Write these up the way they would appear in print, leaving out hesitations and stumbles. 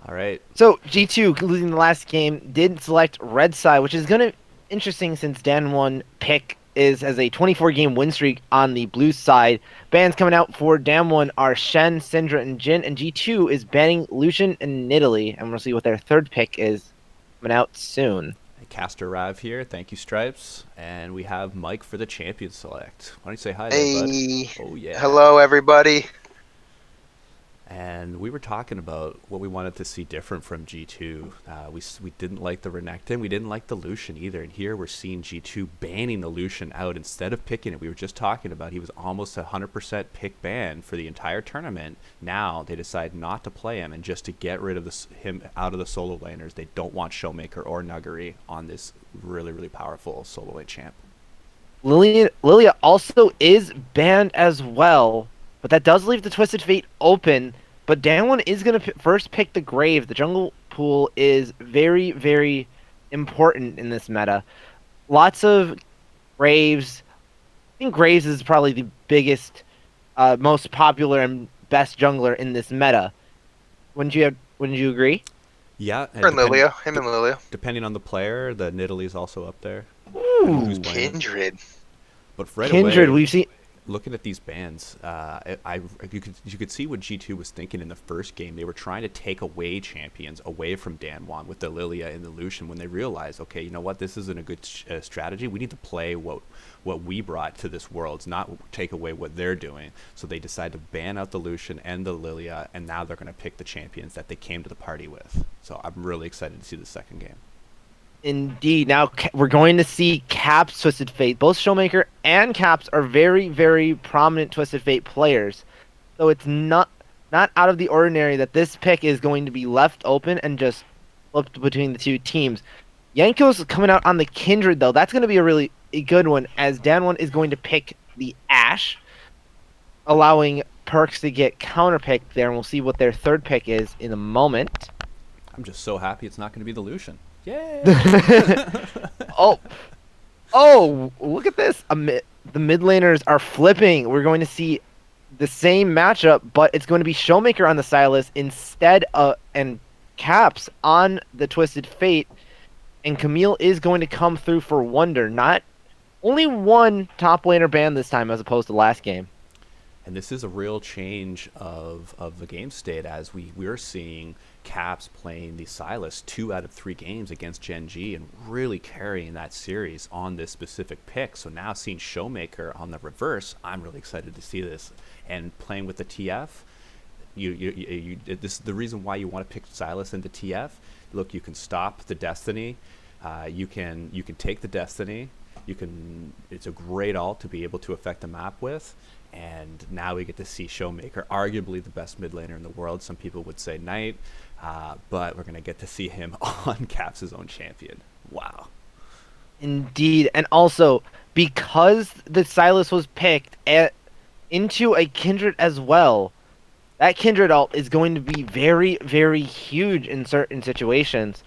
All right. So G2 losing the last game did select red side, which is gonna interesting since Damwon pick is as a 24 game win streak on the blue side. Bans coming out for Damwon are Shen, Syndra, and Jin, and G2 is banning Lucian and Nidalee, and we'll see what their third pick is coming out soon. Caster Rav here. Thank you, Stripes. And we have Mike for the champion select. Why don't you say hi there, bud? Hey, Oh, yeah. hello everybody. And we were talking about what we wanted to see different from G2. We didn't like the Renekton. We didn't like the Lucian either. And here we're seeing G2 banning the Lucian out instead of picking it. We were just talking about he was almost 100% pick ban for the entire tournament. Now they decide not to play him and just to get rid of him out of the solo laners. They don't want Showmaker or Nuggery on this really, really powerful solo lane champ. Lilia also is banned as well, but that does leave the Twisted Fate open. But Damwon is going to first pick the Grave. The jungle pool is very, very important in this meta. Lots of Graves. I think Graves is probably the biggest, most popular and best jungler in this meta. Wouldn't you agree? Yeah, Her and and Lilia, him and Lilia. depending on the player, the Nidalee is also up there, depending on who's Ooh, playing. Kindred. But right Kindred. away, We've seen. looking at these bands, you could see what G2 was thinking in the first game. They were trying to take away champions away from Damwon with the Lilia and the Lucian when they realized, okay, you know what, this isn't a good strategy. We need to play what we brought to this Worlds, not take away what they're doing. So they decided to ban out the Lucian and the Lilia, and now they're going to pick the champions that they came to the party with. So I'm really excited to see the second game. Indeed. Now we're going to see Caps Twisted Fate. Both Showmaker and Caps are very, very prominent Twisted Fate players. So it's not out of the ordinary that this pick is going to be left open and just flipped between the two teams. Yanko's coming out on the Kindred though. That's going to be a good one as Dan1 is going to pick the Ashe, allowing Perks to get counterpicked there, and we'll see what their third pick is in a moment. I'm just so happy it's not going to be the Lucian. Yay! Oh, oh, look at this. The mid laners are flipping. We're going to see the same matchup, but it's going to be Showmaker on the Silas instead of and Caps on the Twisted Fate, and Camille is going to come through for Wonder. Not only one top laner ban this time as opposed to last game. And this is a real change of the game state as we're seeing Caps playing the Silas 2 out of 3 games against Gen G and really carrying that series on this specific pick. So now seeing Showmaker on the reverse, I'm really excited to see this. And playing with the TF, this is the reason why you want to pick Silas into TF. Look, you can stop the Destiny, you can take the Destiny. It's a great ult to be able to affect the map with. And now we get to see Showmaker, arguably the best mid laner in the world. Some people would say Knight, but we're going to get to see him on Caps' own champion. Wow. Indeed, and also because the Silas was picked into a Kindred as well, that Kindred ult is going to be very, very huge in certain situations.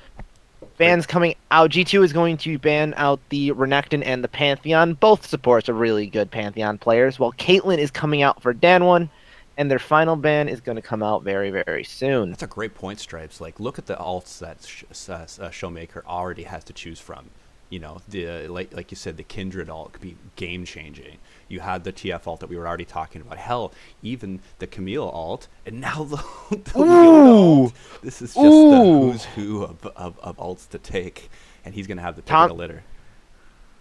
Bans coming out. G2 is going to ban out the Renekton and the Pantheon. Both supports are really good Pantheon players, while Caitlyn is coming out for Dan1, and their final ban is going to come out very, very soon. That's a great point, Stripes. Like, look at the alts that Showmaker already has to choose from. You know, like you said, the Kindred ult could be game changing. You had the TF ult that we were already talking about. Hell, even the Camille ult, and now the Leona ult. This is just the who's who of ults to take, and he's gonna have the pick of the litter.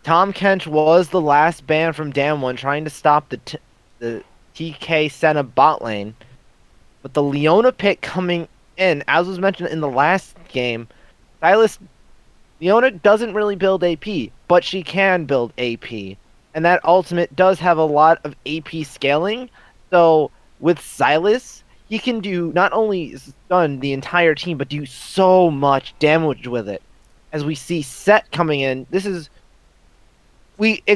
Tom Kench was the last ban from Damwon trying to stop the TK Senna bot lane, but the Leona pick coming in, as was mentioned in the last game, Silas. Leona doesn't really build AP, but she can build AP. And that ultimate does have a lot of AP scaling. So with Silas, he can do not only stun the entire team, but do so much damage with it. As we see Set coming in, it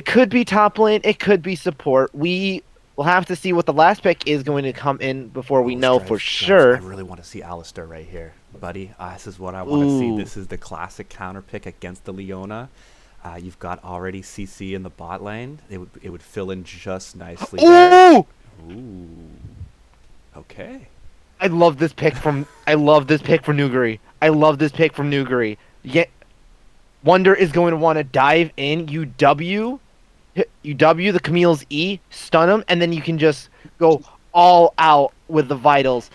could be top lane, it could be support. We will have to see what the last pick is going to come in before we know for sure. I really want to see Alistair right here, buddy. This is what I want to see. This is the classic counter pick against the Leona. You've got already CC in the bot lane. It would fill in just nicely there. Ooh. Okay. I love this pick from Nuguri. I love this pick from Nuguri. Yeah, Wonder is going to want to dive in. You W the Camille's E, stun him, and then you can just go all out with the vitals.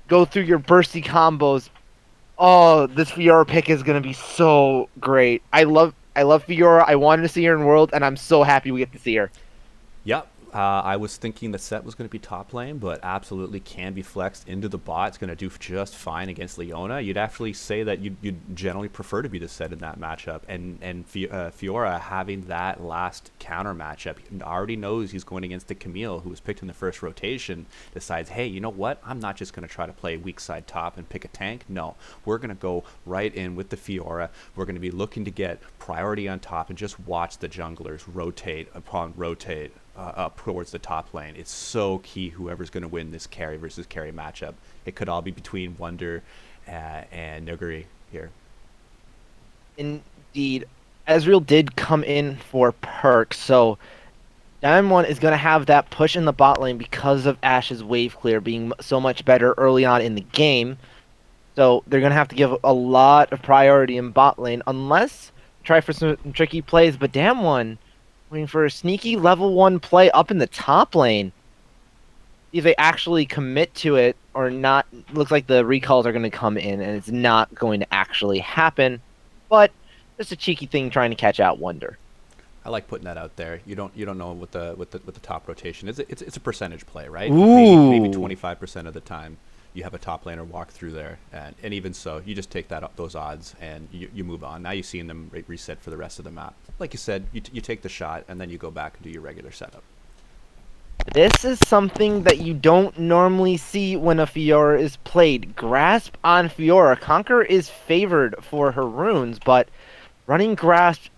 Go through your bursty combos. Oh, this Fiora pick is gonna be so great. I love Fiora. I wanted to see her in World, and I'm so happy we get to see her. Yep. I was thinking the set was going to be top lane, but absolutely can be flexed into the bot. It's going to do just fine against Leona. You'd actually say that you'd generally prefer to be the set in that matchup. And Fiora having that last counter matchup, he already knows he's going against the Camille, who was picked in the first rotation, decides, hey, you know what? I'm not just going to try to play weak side top and pick a tank. No, we're going to go right in with the Fiora. We're going to be looking to get priority on top and just watch the junglers rotate upon rotate up towards the top lane. It's so key whoever's going to win this carry versus carry matchup. It could all be between Wonder and Nuguri here. Indeed, Ezreal did come in for perk, so Damwon is going to have that push in the bot lane because of Ash's wave clear being so much better early on in the game. So they're going to have to give a lot of priority in bot lane, unless try for some tricky plays. But Damwon, waiting for a sneaky level 1 play up in the top lane. If they actually commit to it or not, looks like the recalls are going to come in, and it's not going to actually happen. But just a cheeky thing trying to catch out Wonder. I like putting that out there. You don't know what the top rotation is. It's a percentage play, right? Maybe Ooh. 25% of the time you have a top laner walk through there, and even so, you just take those odds and you move on. Now you're seeing them reset for the rest of the map. Like you said, you take the shot and then you go back and do your regular setup. This is something that you don't normally see when a Fiora is played. Grasp on Fiora. Conquer is favored for her runes, but running Grasp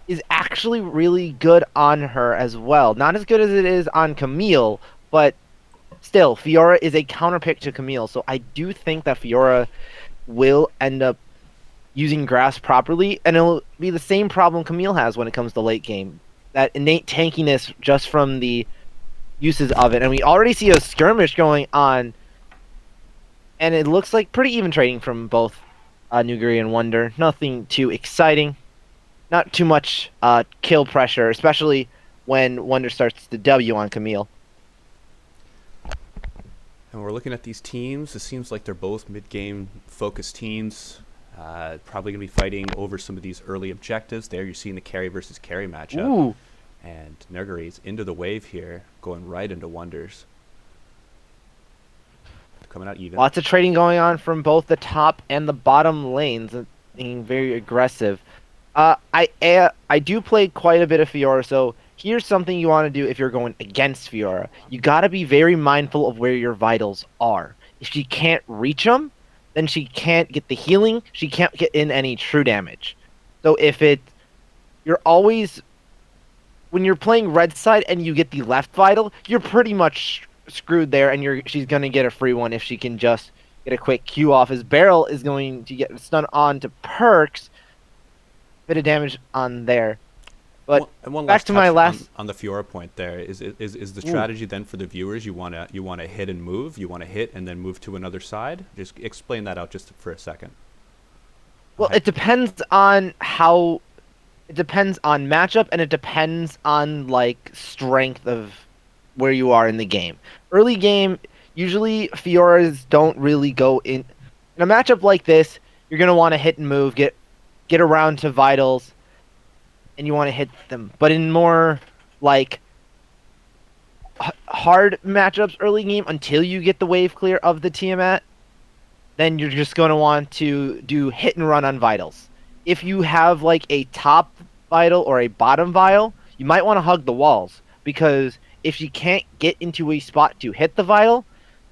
is actually really good on her as well. Not as good as it is on Camille, but still, Fiora is a counterpick to Camille, so I do think that Fiora will end up using Grasp properly, and it'll be the same problem Camille has when it comes to late game. That innate tankiness just from the uses of it, and we already see a skirmish going on, and it looks like pretty even trading from both Nuguri and Wonder. Nothing too exciting, not too much kill pressure, especially when Wonder starts to W on Camille. And we're looking at these teams. It seems like they're both mid-game focused teams. Probably going to be fighting over some of these early objectives. There you're seeing the carry versus carry matchup. Ooh. And Nuguri's into the wave here, going right into Wonders. Coming out even. Lots of trading going on from both the top and the bottom lanes, being very aggressive. I do play quite a bit of Fiora, so here's something you want to do if you're going against Fiora. You got to be very mindful of where your vitals are. If she can't reach them, then she can't get the healing. She can't get in any true damage. So you're always, when you're playing red side and you get the left vital, you're pretty much screwed there, and she's gonna get a free one if she can just get a quick Q off. His barrel is going to get stun on to perks. Bit of damage on there. But one back to my last on the Fiora point. There is the strategy then for the viewers. You wanna hit and move. You wanna hit and then move to another side. Just explain that out just for a second. Well, it depends on how. It depends on matchup, and it depends on like strength of where you are in the game. Early game, usually Fioras don't really go in. In a matchup like this, you're gonna want to hit and move, get around to vitals, and you want to hit them. But in more like hard matchups early game, until you get the wave clear of the Tiamat, then you're just gonna want to do hit and run on vitals. If you have like a top vital or a bottom vial, you might want to hug the walls, because if you can't get into a spot to hit the vital,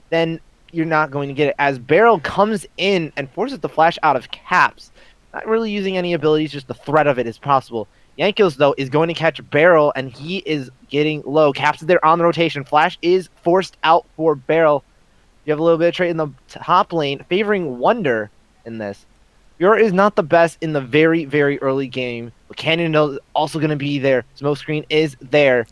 then you're not going to get it. As Barrel comes in and forces the flash out of caps, not really using any abilities, just the threat of it is possible. Yankos, though, is going to catch Barrel, and he is getting low. Caps is there on the rotation. Flash is forced out for Barrel. You have a little bit of trade in the top lane, favoring Wonder in this. Fiora is not the best in the very, very early game, but Canyon is also going to be there. Smoke screen is there.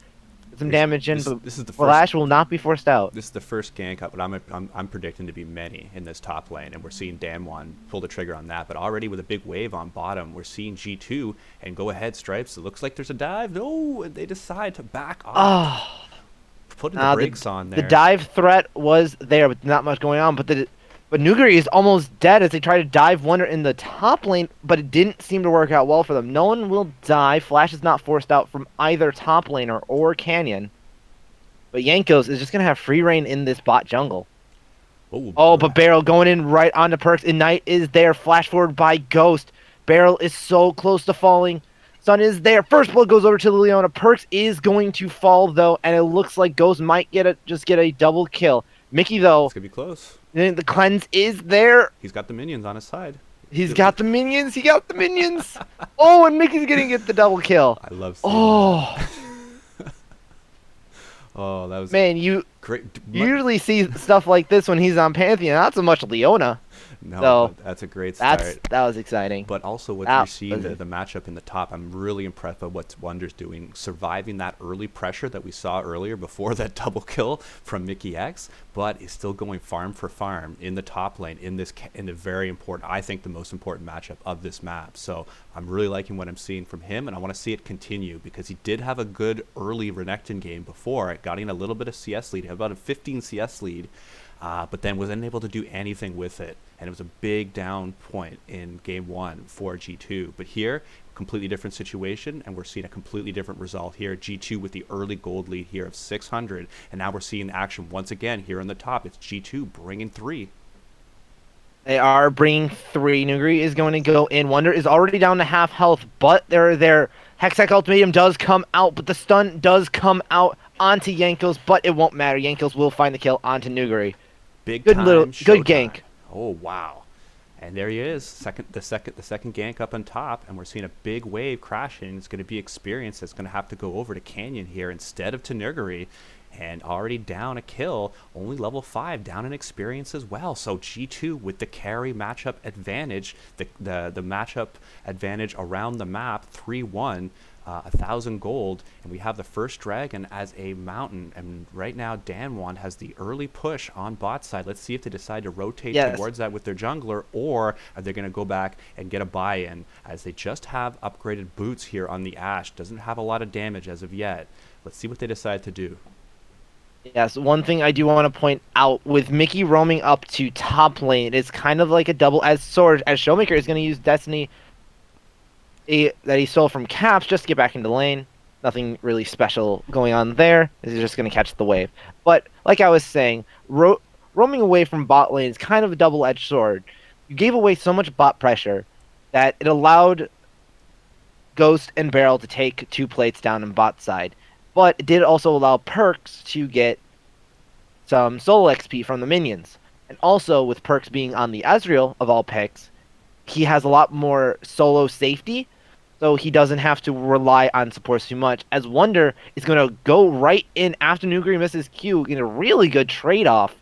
some damage in, but This is the first. Flash will not be forced out. This is the first gank up, but I'm predicting to be many in this top lane, and we're seeing Damwon pull the trigger on that. But already with a big wave on bottom, we're seeing G2 and go ahead stripes. It looks like there's a dive. No, and they decide to back off, Oh, putting the brakes on there. the dive threat was there, but not much going on. But Nuguri is almost dead as they try to dive Wonder in the top lane, but it didn't seem to work out well for them. No one will die. Flash is not forced out from either top laner or Canyon. But Yankos is just going to have free reign in this bot jungle. Oh, but Beryl going in right onto Perks. Ignite is there. Flash forward by Ghost. Beryl is so close to falling. Sun is there. First blood goes over to the Leona. Perks is going to fall, though, and it looks like Ghost might get a double kill. Mickey, though. It's going to be close. The cleanse is there. He's got the minions on his side. He's got the minions. He got the minions. Oh, and Mickey's going to get the double kill. I love seeing that. Oh, that was man, great. You usually see stuff like this when he's on Pantheon, not so much Leona. No, so that's a great start. That was exciting. But also what you're seeing, the matchup in the top, I'm really impressed by what Wonder's doing, surviving that early pressure that we saw earlier before that double kill from Mickey X, but is still going farm for farm in the top lane in the very important, I think the most important matchup of this map. So I'm really liking what I'm seeing from him, and I want to see it continue because he did have a good early Renekton game before, got in a little bit of CS lead, about a 15 CS lead. But then was unable to do anything with it. And it was a big down point in game 1 for G2. But here, completely different situation, and we're seeing a completely different result here. G2 with the early gold lead here of 600. And now we're seeing action once again here on the top. It's G2 bringing 3. They are bringing 3. Nuguri is going to go in. Wonder is already down to half health, but their Hextech Ultimatum does come out, but the stun does come out onto Yankos, but it won't matter. Yankos will find the kill onto Nuguri. Big good time good gank. Oh wow. And there he is, the second gank up on top, and we're seeing a big wave crashing. It's going to be Experience that's going to have to go over to Canyon here instead of to Nuguri, and already down a kill, only level 5, down an Experience as well. So G2 with the carry matchup advantage, the matchup advantage around the map, 3-1. 1,000 gold, and we have the first dragon as a mountain, and right now Damwon has the early push on bot side. Let's see if they decide to rotate towards that with their jungler, or are they going to go back and get a buy-in, as they just have upgraded boots here on the Ashe. Doesn't have a lot of damage as of yet. Let's see what they decide to do. Yes, one thing I do want to point out, with Mickey roaming up to top lane, it's kind of like a double-edged sword, as Showmaker is going to use Destiny that he stole from Caps just to get back into lane. Nothing really special going on there. He's just going to catch the wave. But like I was saying, roaming away from bot lane is kind of a double-edged sword. You gave away so much bot pressure that it allowed Ghost and Beryl to take 2 plates down on bot side. But it did also allow Perks to get some solo XP from the minions. And also, with Perks being on the Ezreal of all picks, he has a lot more solo safety, so he doesn't have to rely on supports too much, as Wonder is going to go right in after Nuguri misses Q in a really good trade-off.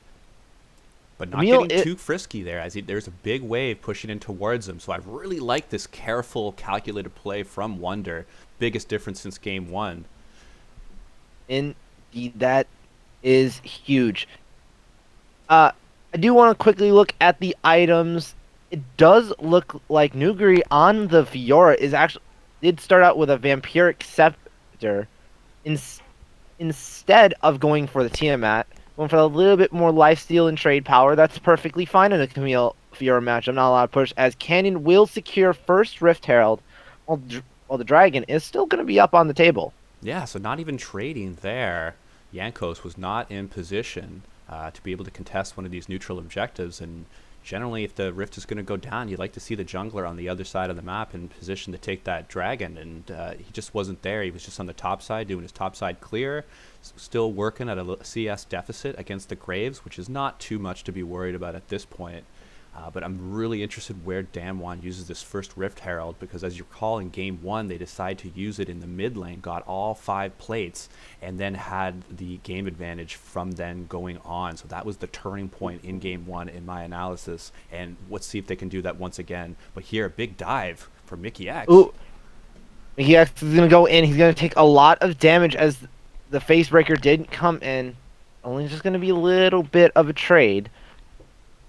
But not getting too frisky there, as there's a big wave pushing in towards him, so I really like this careful, calculated play from Wonder. Biggest difference since game 1. Indeed, that is huge. I do want to quickly look at the items. It does look like Nuguri on the Fiora did start out with a Vampiric Scepter instead of going for the Tiamat, going for a little bit more lifesteal and trade power. That's perfectly fine in a Camille Fiora match. I'm not allowed to push, as Canyon will secure first Rift Herald, while the Dragon is still going to be up on the table. Yeah, so not even trading there. Yankos was not in position to be able to contest one of these neutral objectives, and generally, if the Rift is going to go down, you'd like to see the jungler on the other side of the map in position to take that dragon, and he just wasn't there. He was just on the top side doing his top side clear, still working at a CS deficit against the Graves, which is not too much to be worried about at this point. But I'm really interested where Damwon uses this first Rift Herald, because as you recall, in game 1 they decided to use it in the mid lane, got all 5 plates, and then had the game advantage from then going on. So that was the turning point in game 1 in my analysis, and let's see if they can do that once again. But here, a big dive from Mickey X. Ooh. Mickey X is going to go in. He's going to take a lot of damage as the Facebreaker didn't come in. Only just going to be a little bit of a trade.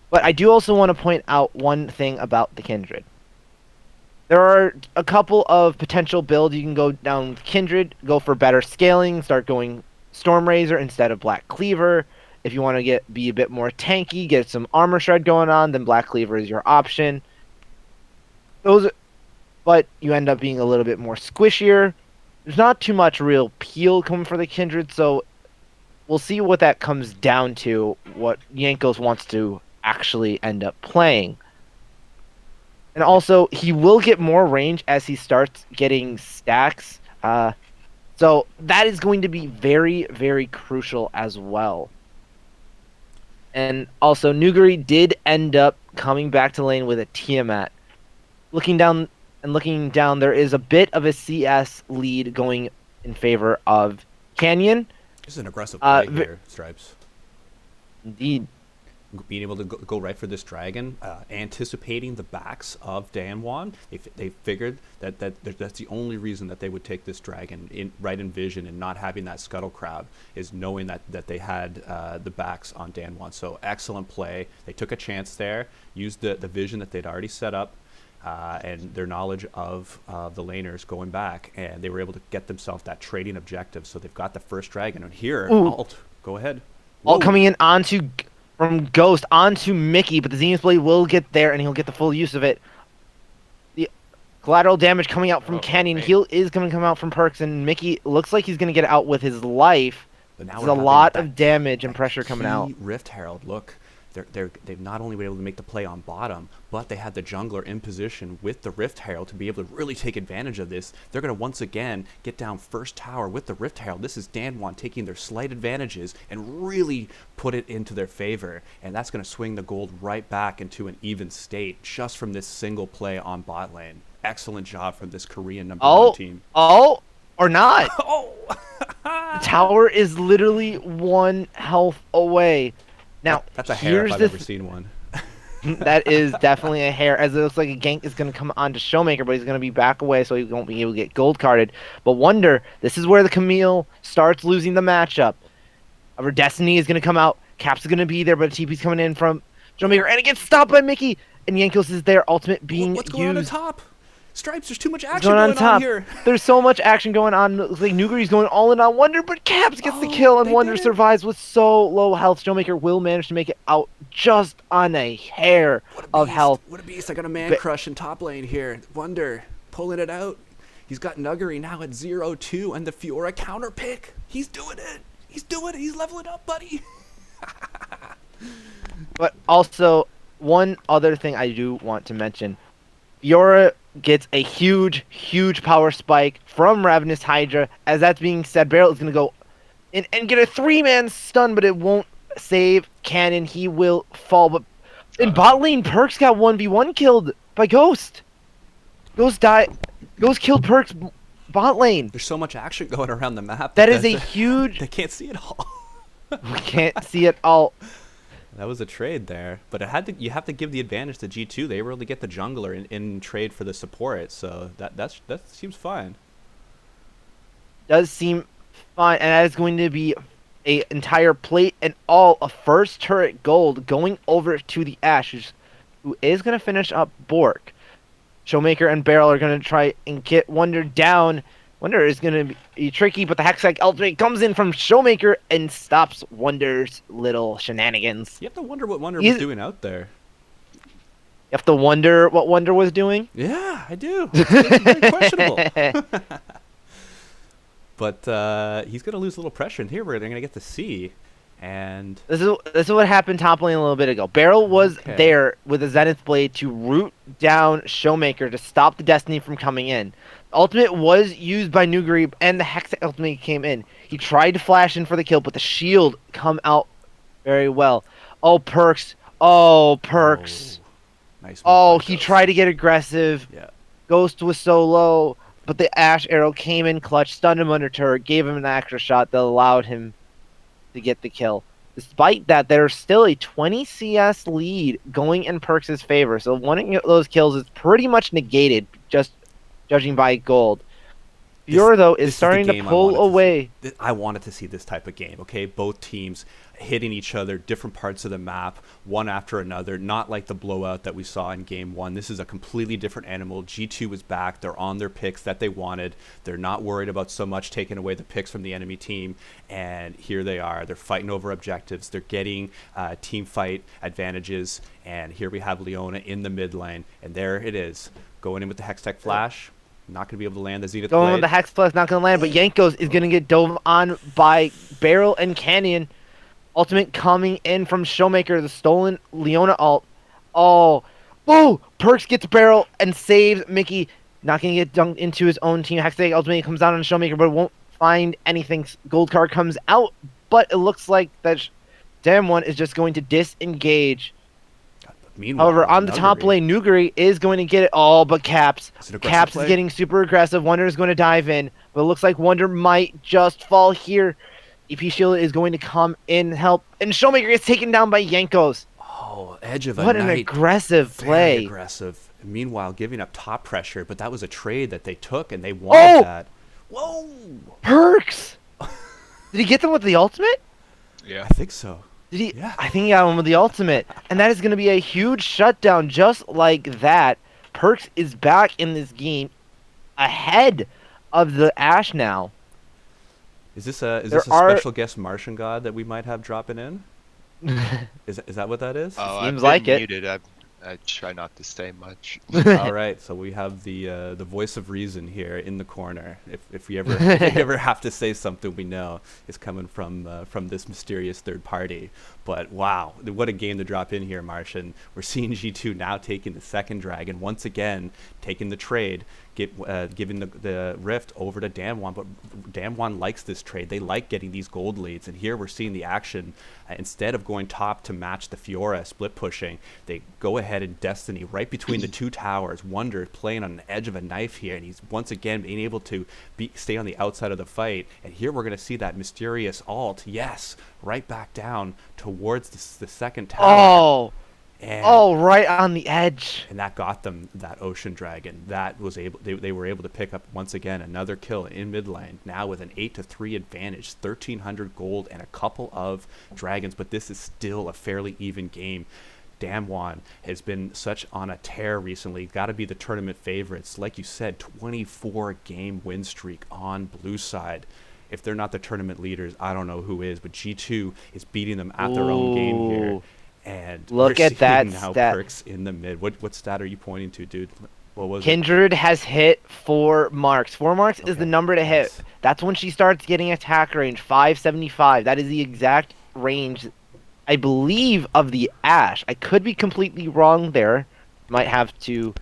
But I do also want to point out one thing about the Kindred. There are a couple of potential builds you can go down with Kindred. Go for better scaling. Start going Storm Razor instead of Black Cleaver. If you want to be a bit more tanky, get some Armor Shred going on, then Black Cleaver is your option. But you end up being a little bit more squishier. There's not too much real peel coming for the Kindred, so we'll see what that comes down to, what Jankos wants to actually end up playing. And also, he will get more range as he starts getting stacks. So that is going to be very, very crucial as well. And also, Nuguri did end up coming back to lane with a Tiamat. Looking down, there is a bit of a CS lead going in favor of Canyon. This is an aggressive play here, Stripes. Indeed. Being able to go right for this dragon, anticipating the backs of Damwon, they figured that's the only reason that they would take this dragon right in vision, and not having that scuttle crab is knowing that they had the backs on Damwon. So excellent play. They took a chance there, used the vision that they'd already set up, and their knowledge of the laners going back, and they were able to get themselves that trading objective. So they've got the first dragon. And here, Alt, go ahead. Alt coming in from Ghost onto Mickey, but the Zenith Blade will get there, and he'll get the full use of it. The collateral damage coming out from Canyon. Heal is going to come out from Perks, and Mickey looks like he's going to get out with his life. But now there's a lot of damage and pressure coming out. Rift Herald, look. They've not only been able to make the play on bottom, but they had the jungler in position with the Rift Herald to be able to really take advantage of this. They're going to once again get down first tower with the Rift Herald. This is Damwon taking their slight advantages and really put it into their favor. And that's going to swing the gold right back into an even state just from this single play on bot lane. Excellent job from this Korean number one team. Or not. The tower is literally 1 health away. Now, that's a hair if I've ever seen one. That is definitely a hair, as it looks like a gank is going to come on to Showmaker, but he's going to be back away, so he won't be able to get gold carded. But Wonder, this is where the Camille starts losing the matchup. Our Destiny is going to come out. Caps is going to be there, but TP's coming in from Showmaker, and it gets stopped by Mickey. And Jankos is there, ultimate being What's going used. on top? Stripes, there's too much action going on here. There's so much action going on. Looks like Nuguri's going all in on Wonder, but Caps gets the kill, and Wonder survives with so low health. Showmaker will manage to make it out just on a hair of health. What a beast. I got a man crush in top lane here. Wonder pulling it out. He's got Nuguri now at 0-2, and the Fiora counter pick. He's doing it. He's doing it. He's leveling up, buddy. But also, one other thing I do want to mention. Fiora gets a huge, huge power spike from Ravenous Hydra. As that's being said, Beryl is going to go in and get a 3-man stun, but it won't save Cannon. He will fall. But in bot lane, Perks got 1v1 killed by Ghost. Ghost killed Perks bot lane. There's so much action going around the map. That is a huge... They can't see it all. We can't see it all. That was a trade there, but you have to give the advantage to G2. They were able to get the jungler in trade for the support, so that seems fine. Does seem fine, and that is going to be a entire plate and all a first turret gold going over to the Ashes, who is going to finish up Bork. Showmaker and Beryl are going to try and get Wonder down. Wonder is going to be tricky, but the Hextech ultimate comes in from Showmaker and stops Wonder's little shenanigans. You have to wonder what Wonder was doing out there. You have to wonder what Wonder was doing? Yeah, I do. It's very questionable. But he's going to lose a little pressure in here. We're going to get to see. And this is what happened top lane a little bit ago. Beryl was there with a Zenith Blade to root down Showmaker to stop the Destiny from coming in. Ultimate was used by Nuguri, and the Hex ultimate came in. He tried to flash in for the kill, but the shield come out very well. Oh, Perks. Oh, Perks. Oh, nice. Oh, he tried to get aggressive. Yeah. Ghost was so low, but the Ash arrow came in clutch, stunned him under turret, gave him an extra shot that allowed him to get the kill. Despite that, there's still a 20 CS lead going in Perks' favor, so one of those kills is pretty much negated, just judging by gold. Fiora, though, is This is the starting to game I pull wanted to see. away. I wanted to see this type of game. Okay, both teams hitting each other, different parts of the map, one after another. Not like the blowout that we saw in Game 1. This is a completely different animal. G2 is back. They're on their picks that they wanted. They're not worried about so much taking away the picks from the enemy team. And here they are. They're fighting over objectives. They're getting team fight advantages. And here we have Leona in the mid lane. And there it is, going in with the Hextech Flash. Not going to be able to land the Zenith Going Blade. with the Hex Plus, not going to land, but Yankos is going to get dove on by Barrel and Canyon. Ultimate coming in from Showmaker, the stolen Leona ult. Oh, whoa! Perks gets Barrel and saves Mickey. Not going to get dunked into his own team. Hextech ultimately comes down on Showmaker, but won't find anything. Gold card comes out, but it looks like that Damwon is just going to disengage. Meanwhile, However, on the top lane, Nuguri is going to get it all, but Caps. Caps is getting super aggressive. Wonder is going to dive in, but it looks like Wonder might just fall here. EP Shield is going to come in help, and Showmaker gets taken down by Yankos. Oh, edge of a What night. an aggressive play. Very aggressive. Meanwhile, giving up top pressure, but that was a trade that they took, and they wanted that. Whoa! Perks! Did he get them with the ultimate? Yeah. I think so. Did he? Yeah. I think he got one with the ultimate. And that is going to be a huge shutdown just like that. Perks is back in this game ahead of the Ashe now. Is this a special guest Martian god that we might have dropping in? Is that what that is? Oh, Seems I've like been it. muted. I try not to say much. All right, so we have the voice of reason here in the corner. If we ever have to say something, we know is coming from this mysterious third party. But wow, what a game to drop in here, Martian. We're seeing G2 now taking the second dragon once again, taking the trade, giving the rift over to Damwon. But Damwon likes this trade. They like getting these gold leads, and here we're seeing the action. Instead of going top to match the Fiora split pushing, they go ahead and Destiny right between the two towers. Wonder playing on the edge of a knife here, and he's once again being able to stay on the outside of the fight. And here we're going to see that mysterious ult. Yes, right back down towards the second tower. Oh, and right on the edge. And that got them that Ocean Dragon. That was able. They were able to pick up once again another kill in mid lane. Now with an 8-3 advantage, 1,300 gold and a couple of dragons. But this is still a fairly even game. Damwon has been such on a tear recently. Got to be the tournament favorites. Like you said, 24-game win streak on blue side. If they're not the tournament leaders, I don't know who is. But G2 is beating them at their own game here. And look at that now stat. Perks in the mid. What stat are you pointing to, dude? What was Kindred has hit 4 marks. 4 marks is the number to hit. Nice. That's when she starts getting attack range. 575. That is the exact range, I believe, of the Ashe. I could be completely wrong there. Might have to.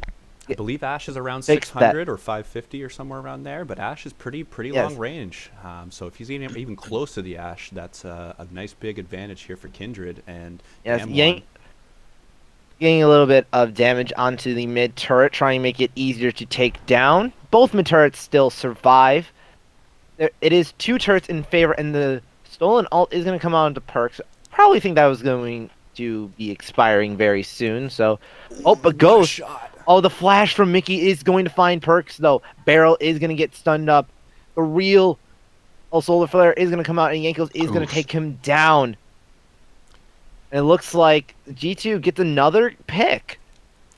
I believe Ashe is around Fix 600 or 550 or somewhere around there, but Ashe is pretty Yes. long range. So if he's even close to the Ashe, that's a nice big advantage here for Kindred and Yes, Damwon. Getting a little bit of damage onto the mid turret, trying to make it easier to take down. Both mid turrets still survive. It is 2 turrets in favor, and the stolen ult is going to come out into Perks. Probably think that was going to be expiring very soon. So, but Ghost. Shot. Oh, the flash from Mickey is going to find Perks, though. Barrel is going to get stunned up. The real Solar Flare is going to come out, and Yankos is going to take him down. And it looks like G2 gets another pick.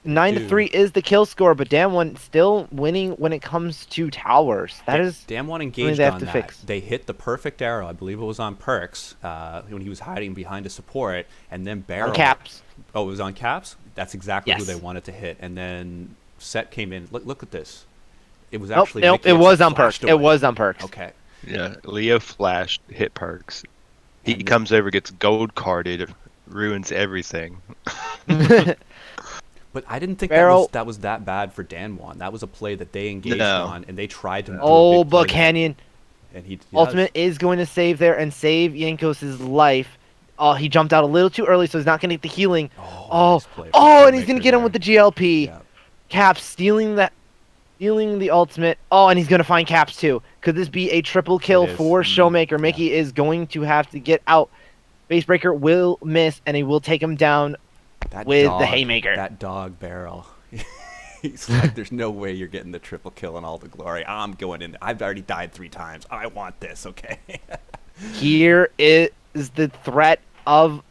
9-3 is the kill score, but Damwon still winning when it comes to towers. That is Damwon engaged they have on to that. fix. They hit the perfect arrow. I believe it was on Perks when he was hiding behind a support, and then Barrel. on Caps. Oh, it was on Caps? That's exactly who Yes. they wanted to hit. And then Set came in. Look at this. It was Nope, actually nope, Mickey it was that on Perks. flashed It away. was on Perks. Okay. Yeah, Leo flashed, hit Perks. He And comes over, gets gold carded, ruins everything. But I didn't think Barrel- that was that bad for Damwon. That was a play that they engaged No. on, and they tried to. do a Oh, big play but there. Canyon. And he Ultimate is going to save there and save Yankos' life. Oh, he jumped out a little too early, so he's not going to get the healing. Oh, nice play from And he's going Showmaker to get him there. with the GLP. Yeah. Caps stealing the ultimate. Oh, and he's going to find Caps too. Could this be a triple kill It is. for Showmaker? Yeah. Mickey is going to have to get out. Facebreaker will miss, and he will take him down That with dog, the haymaker. That dog Barrel. He's like, there's no way you're getting the triple kill and all the glory. I'm going in. I've already died 3 times. I want this, okay? Here is the threat of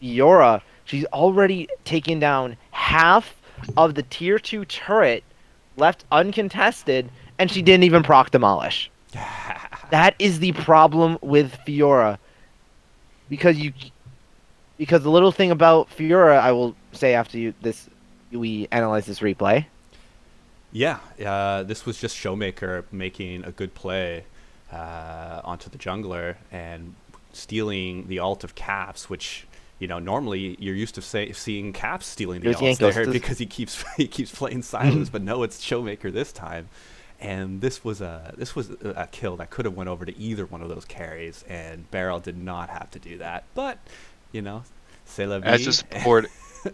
Fiora. She's already taken down half of the tier 2 turret left uncontested, and she didn't even proc demolish. That is the problem with Fiora. Because the little thing about Fiora, I will say after we analyze this replay. Yeah, this was just Showmaker making a good play onto the jungler and stealing the ult of Caps, which, you know, normally you're used to seeing Caps stealing the ults there because he keeps playing Silence, but no, it's Showmaker this time. And this was a kill that could have went over to either one of those carries, and Beryl did not have to do that. But, you know, c'est la vie. As a support,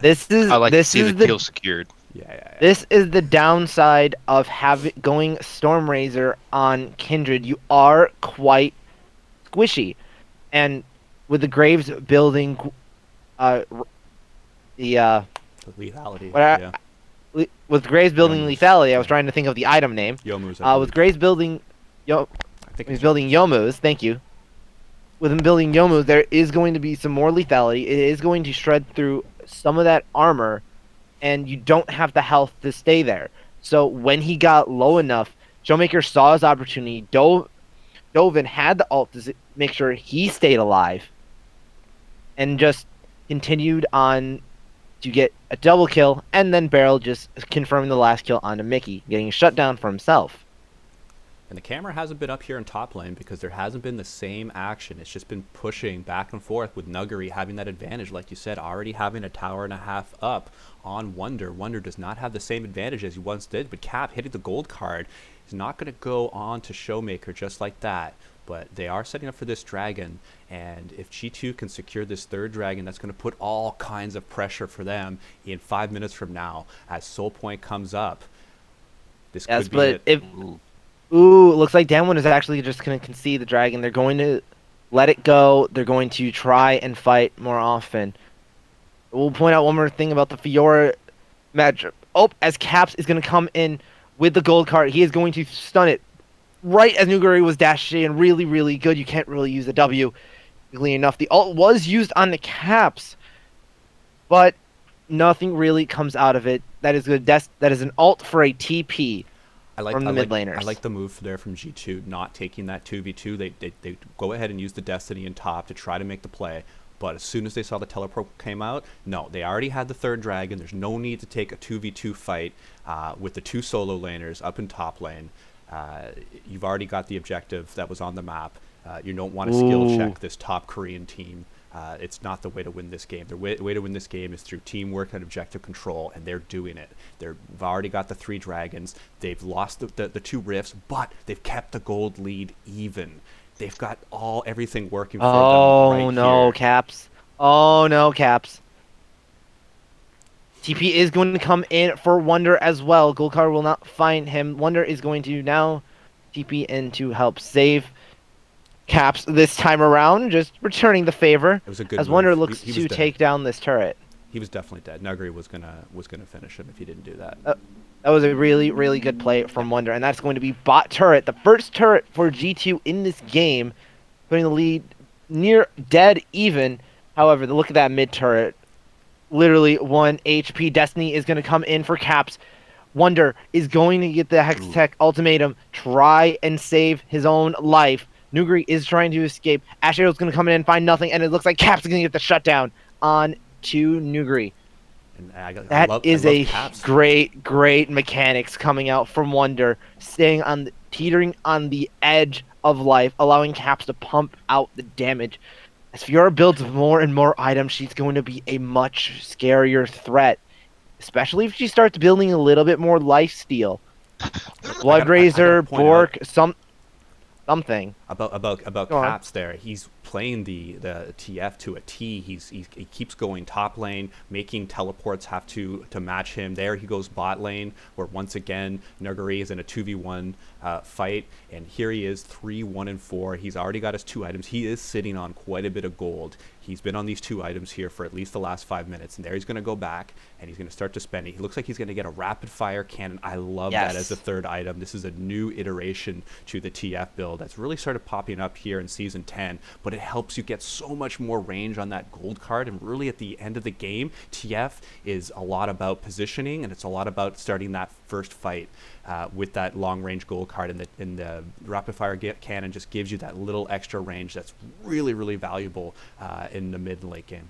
I like to see the kill secured. Yeah. This is the downside of going Stormrazor on Kindred. You are quite squishy, and with the Graves building, the lethality. With Graves building lethality, I was trying to think of the item name. Youmuu's. With Graves building, he's building Youmuu's. Thank you. With him building Youmuu's, there is going to be some more lethality. It is going to shred through some of that armor, and you don't have the health to stay there. So when he got low enough, Showmaker saw his opportunity, dove in, had the ult to make sure he stayed alive, and just continued on to get a double kill, and then Beryl just confirming the last kill onto Mickey, getting shut down for himself. And the camera hasn't been up here in top lane because there hasn't been the same action. It's just been pushing back and forth with Nuggery having that advantage, like you said, already having a tower and a half up on Wonder. Wonder does not have the same advantage as he once did, but Cap hitting the gold card is not going to go on to Showmaker just like that. But they are setting up for this dragon, and if G2 can secure this third dragon, that's going to put all kinds of pressure for them in 5 minutes from now as Soul Point comes up. This could be it. Ooh, looks like Damwon is actually just going to concede the dragon. They're going to let it go. They're going to try and fight more often. We'll point out one more thing about the Fiora matchup. Oh, as Caps is going to come in with the gold card, he is going to stun it right as Nuguri was dashing in. Really, really good. You can't really use the W quickly enough. The ult was used on the Caps, but nothing really comes out of it. That is good. That is an ult for a TP. From the mid laners. I like the move there from G2, not taking that 2v2. They go ahead and use the Destiny in top to try to make the play. But as soon as they saw the teleport came out, no, they already had the third dragon. There's no need to take a 2v2 fight with the 2 solo laners up in top lane. You've already got the objective that was on the map. You don't want to skill check this top Korean team. It's not the way to win this game. The way to win this game is through teamwork and objective control, and they're doing it. They've already got the 3 dragons. They've lost the 2 rifts, but they've kept the gold lead even. They've got everything working for them right here. Caps. Oh no, Caps. TP is going to come in for Wonder as well. Goldcard will not find him. Wonder is going to now TP in to help save Caps this time around, just returning the favor. It was a good as move. Wonder looks he to take down this turret. He was definitely dead. Nuggery was gonna finish him if he didn't do that. That was a really, really good play from Wonder, and that's going to be bot turret, the first turret for G2 in this game, putting the lead near dead even. However, look at that mid turret, literally 1 HP. Destiny is going to come in for Caps. Wonder is going to get the Hextech ultimatum, try and save his own life. Nuguri is trying to escape. Ashero's going to come in and find nothing, and it looks like Caps is going to get the shutdown on to Nuguri. That is a great mechanics coming out from Wonder, teetering on the edge of life, allowing Caps to pump out the damage. As Fiora builds more and more items, she's going to be a much scarier threat, especially if she starts building a little bit more lifesteal. Blood Razor, Bork, something. About Go on. Caps there. He's playing the TF to a T. He keeps going top lane, making teleports have to match him. There he goes bot lane, where once again Nuguri is in a 2v1 fight, and here he is 3-1-4. He's already got his 2 items. He is sitting on quite a bit of gold. He's been on these 2 items here for at least the last 5 minutes, and there he's going to go back and he's going to start to spend it. He looks like he's going to get a rapid fire cannon. I love that as a 3rd item. This is a new iteration to the TF build that's really started popping up here in season 10, but it helps you get so much more range on that gold card. And really at the end of the game, TF is a lot about positioning, and it's a lot about starting that first fight with that long range gold card, and the rapid fire cannon just gives you that little extra range that's really, really valuable in the mid and late game.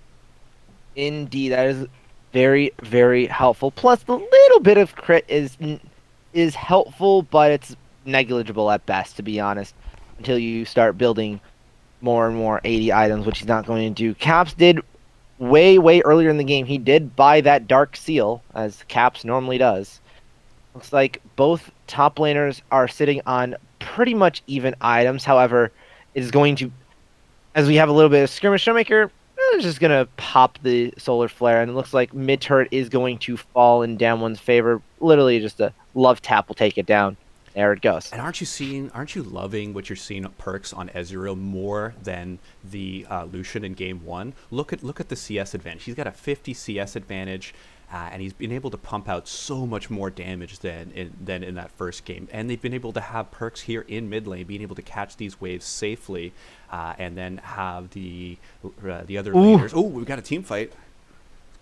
Indeed, that is very, very helpful. Plus, the little bit of crit is helpful, but it's negligible at best, to be honest, until you start building more and more 80 items, which he's not going to do. Caps did way, way earlier in the game. He did buy that Dark Seal, as Caps normally does. Looks like both top laners are sitting on pretty much even items. However, it is going to, as we have a little bit of skirmish, Showmaker is just going to pop the solar flare, and it looks like mid turret is going to fall in Damwon's favor. Literally just a love tap will take it down. There it goes. And aren't you loving what you're seeing perks on Ezreal more than the Lucian in game 1? Look at the CS advantage. He's got a 50 CS advantage. And he's been able to pump out so much more damage than in that first game. And they've been able to have perks here in mid lane, being able to catch these waves safely, and then have the other laners. Oh, we've got a team fight.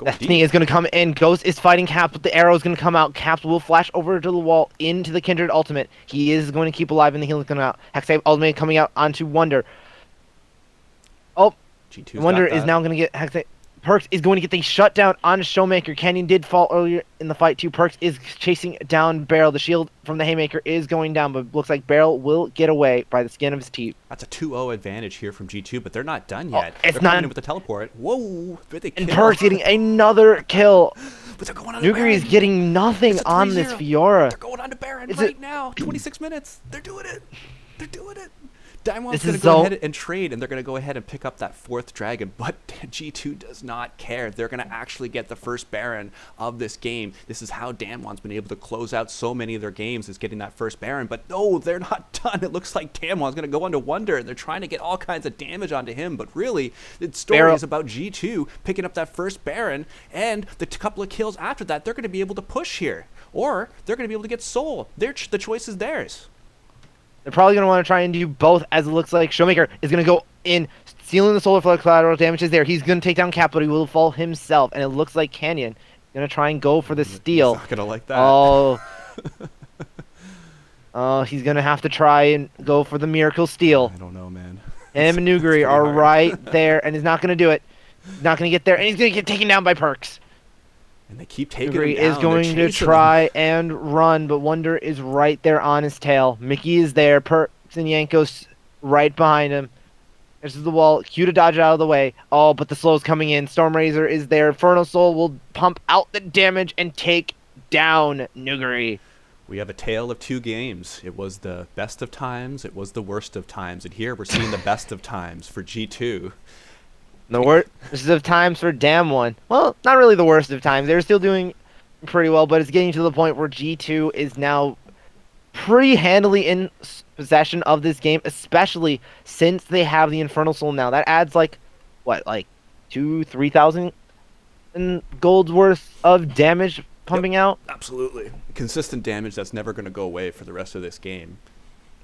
Destiny is going to come in. Ghost is fighting Caps, but the arrow is going to come out. Caps will flash over to the wall into the Kindred ultimate. He is going to keep alive, and the healing is going out. Hexave ultimate coming out onto Wonder. Oh, G2's Wonder is now going to get Hexave. Perks is going to get the shutdown on Showmaker. Canyon did fall earlier in the fight too. Perks is chasing down Barrel. The shield from the Haymaker is going down, but looks like Barrel will get away by the skin of his teeth. That's a 2-0 advantage here from G2, but they're not done yet. It's they're not coming in with the teleport. Whoa! And Perks getting another kill. But they're going on Nuguri is getting nothing on this Fiora. They're going on to Baron right now. 26 minutes. They're doing it. They're doing it. Damwon's going to go ahead and trade, and they're going to go ahead and pick up that 4th dragon, but G2 does not care. They're going to actually get the first Baron of this game. This is how Damwon's been able to close out so many of their games, is getting that first Baron, but no, they're not done. It looks like Damwon's going to go onto Wonder, and they're trying to get all kinds of damage onto him, but really, the story is about G2 picking up that first Baron, and the couple of kills after that, they're going to be able to push here, or they're going to be able to get Soul. The choice is theirs. They're probably going to want to try and do both, as it looks like Showmaker is going to go in, stealing the solar flare. Collateral damage is there. He's going to take down Cap, but he will fall himself, and it looks like Canyon is going to try and go for the steal. He's not going to like that. Oh. Oh, he's going to have to try and go for the miracle steal. I don't know, man. Him and Nuguri are right there, and he's not going to do it. He's not going to get there, and he's going to get taken down by Perks. And they keep taking Nuguri him down. is going to try and run, but Wonder is right there on his tail. Mickey is there. Perks and Yankos right behind him. This is the wall. Q to dodge it out of the way. Oh, but the slow's coming in. Stormrazor is there. Inferno Soul will pump out the damage and take down Nuguri. We have a tale of 2 games. It was the best of times. It was the worst of times. And here we're seeing the best of times for G2. The worst of times for Damwon. Well, not really the worst of times. They're still doing pretty well, but it's getting to the point where G2 is now pretty handily in possession of this game, especially since they have the Infernal Soul now. That adds like 2,000-3,000 gold's worth of damage pumping out. Absolutely. Consistent damage that's never going to go away for the rest of this game.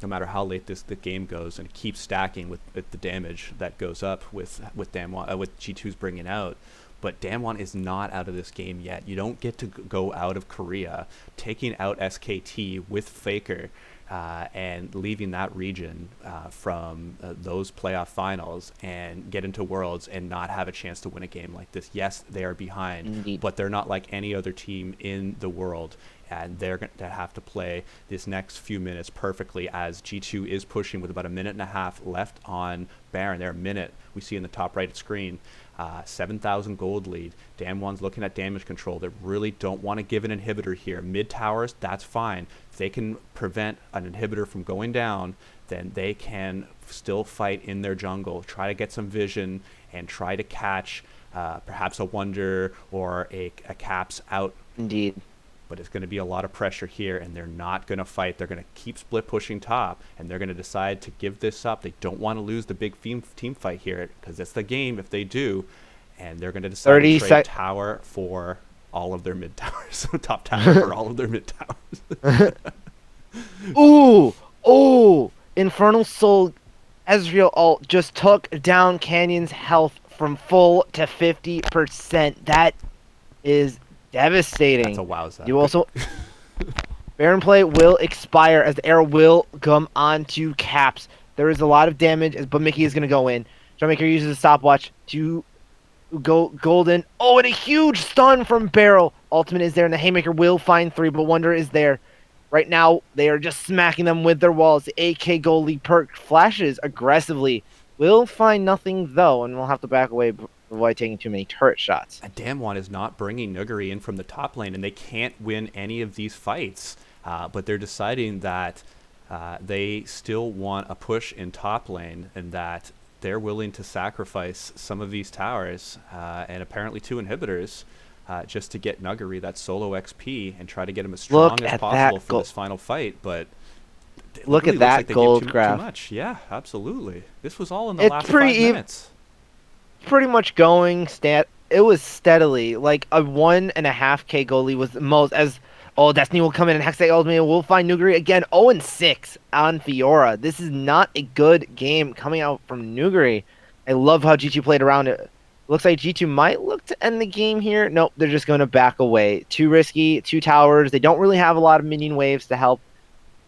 No matter how late the game goes, and it keeps stacking with the damage that goes up with Damwon, with G2's bringing out. But Damwon is not out of this game yet. You don't get to go out of Korea, taking out SKT with Faker, and leaving that region from those playoff finals and get into Worlds and not have a chance to win a game like this. Yes, they are behind, Indeed. but they're not like any other team in the world. And they're going to have to play this next few minutes perfectly, as G2 is pushing with about a minute and a half left on Baron. They're a minute. We see in the top right screen, 7,000 gold lead. Damwon's looking at damage control. They really don't want to give an inhibitor here. Mid towers, that's fine. If they can prevent an inhibitor from going down, then they can still fight in their jungle, try to get some vision, and try to catch perhaps a Wonder or a Caps out. Indeed. But it's going to be a lot of pressure here, and they're not going to fight. They're going to keep split pushing top, and they're going to decide to give this up. They don't want to lose the big team fight here, because it's the game if they do, and they're going to decide to trade tower for all of their mid towers. Top tower for all of their mid towers. Ooh! Infernal Soul Ezreal ult just took down Canyon's health from full to 50%. That is devastating. That's a wowza. You also Baron play will expire as the arrow will come onto Caps. There is a lot of damage, but Mickey is going to go in. Showmaker uses a stopwatch to go golden. Oh, and a huge stun from Barrel. Ultimate is there, and the Haymaker will find 3, but Wonder is there. Right now, they are just smacking them with their walls. The AK goalie perk flashes aggressively. Will find nothing, though, and we'll have to back away to avoid taking too many turret shots. And Damwon is not bringing Nuguri in from the top lane, and they can't win any of these fights. But they're deciding that they still want a push in top lane, and that they're willing to sacrifice some of these towers and apparently 2 inhibitors just to get Nuguri that solo XP and try to get him as strong as possible for this final fight. But look at that gold graph. Too much. Yeah, absolutely. This was all in the last 5 minutes. Pretty much going it was steadily like a 1.5k goalie was the most as Destiny will come in and Hex ultimate will find Nuguri again. 0-6 on Fiora. This is not a good game coming out from Nuguri. I love how G2 played around it. Looks like G2 might look to end the game here. Nope, they're just going to back away. Too risky, 2 towers. They don't really have a lot of minion waves to help.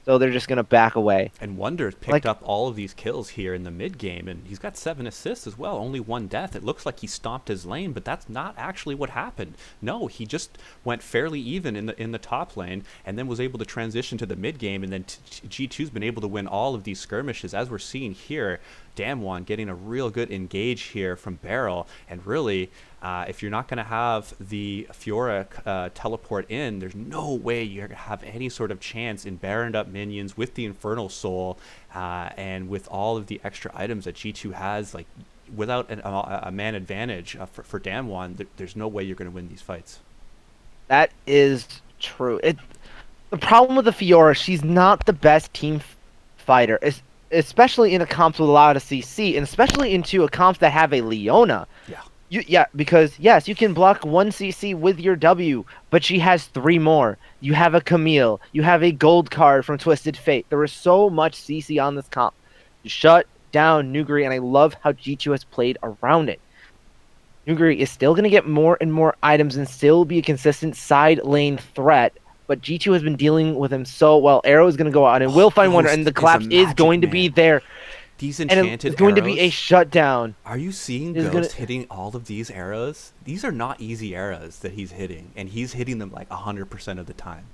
So they're just going to back away. And Wonder's picked up all of these kills here in the mid game, and he's got 7 assists as well, only 1 death. It looks like he stomped his lane, but that's not actually what happened. No, he just went fairly even in the top lane, and then was able to transition to the mid game, and then G2's been able to win all of these skirmishes, as we're seeing here. Damwon getting a real good engage here from Barrel, and really, if you're not going to have the Fiora teleport in, there's no way you're going to have any sort of chance in Baroned up minions with the Infernal Soul and with all of the extra items that G2 has. Like, without a man advantage for Damwon, there's no way you're going to win these fights. That is true. The problem with the Fiora, she's not the best team fighter. Especially in a comps with a lot of CC, and especially into a comps that have a Leona. Yeah. Because yes, you can block 1 CC with your W, but she has 3 more. You have a Camille. You have a gold card from Twisted Fate. There is so much CC on this comp. You shut down Nuguri, and I love how G2 has played around it. Nuguri is still going to get more and more items and still be a consistent side lane threat. But G2 has been dealing with him so well. Arrow is going to go out and will find Wonder, and the collapse is going to be there. These enchanted it's going to be a shutdown. Are you seeing Ghost hitting all of these arrows? These are not easy arrows that he's hitting, and he's hitting them like 100% of the time.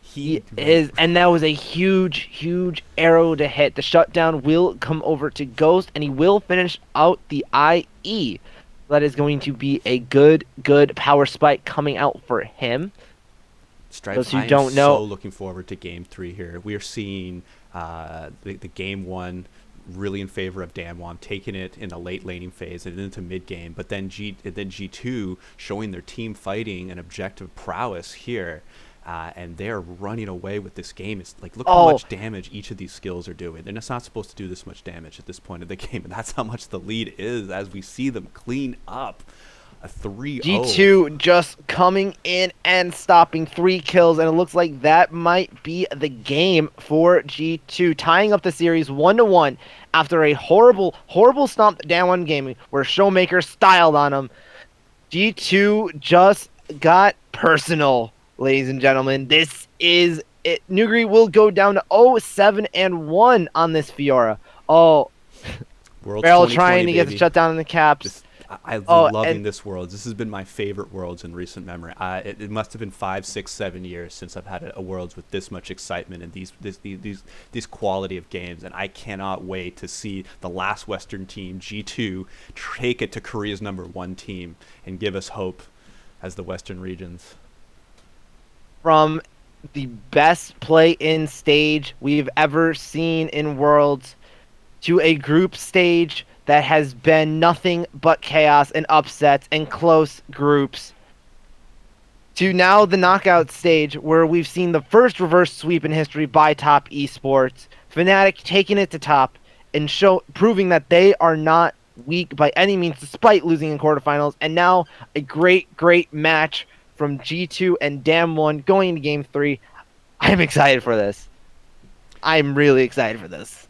He is, and that was a huge, huge arrow to hit. The shutdown will come over to Ghost, and he will finish out the IE. That is going to be a good power spike coming out for him. Stripes, I am so looking forward to Game 3 here. We are seeing the Game 1 really in favor of Damwon, taking it in the late laning phase and into mid game, but then G2 showing their team fighting and objective prowess here, and they're running away with this game. It's like, look how much damage each of these skills are doing. They're just not supposed to do this much damage at this point of the game, and that's how much the lead is as we see them clean up. A 3-0. G2 just coming in and stopping 3 kills, and it looks like that might be the game for G2, tying up the series 1-1 after a horrible stomp Damwon Gaming, where Showmaker styled on him. G2 just got personal, ladies and gentlemen. This is it. Nuguri will go down to 0-7-1 on this Fiora. Barrel trying to get the shutdown in the Caps. I'm loving this Worlds. This has been my favorite Worlds in recent memory. It must have been 5, 6, 7 years since I've had a Worlds with this much excitement and these quality of games. And I cannot wait to see the last Western team, G2, take it to Korea's #1 team and give us hope as the Western regions. From the best play-in stage we've ever seen in Worlds to a group stage that has been nothing but chaos and upsets and close groups, to now the knockout stage where we've seen the first reverse sweep in history by Top Esports, Fnatic taking it to top and proving that they are not weak by any means despite losing in quarterfinals, and now a great match from G2 and Damwon going into game 3. I'm excited for this. I'm really excited for this.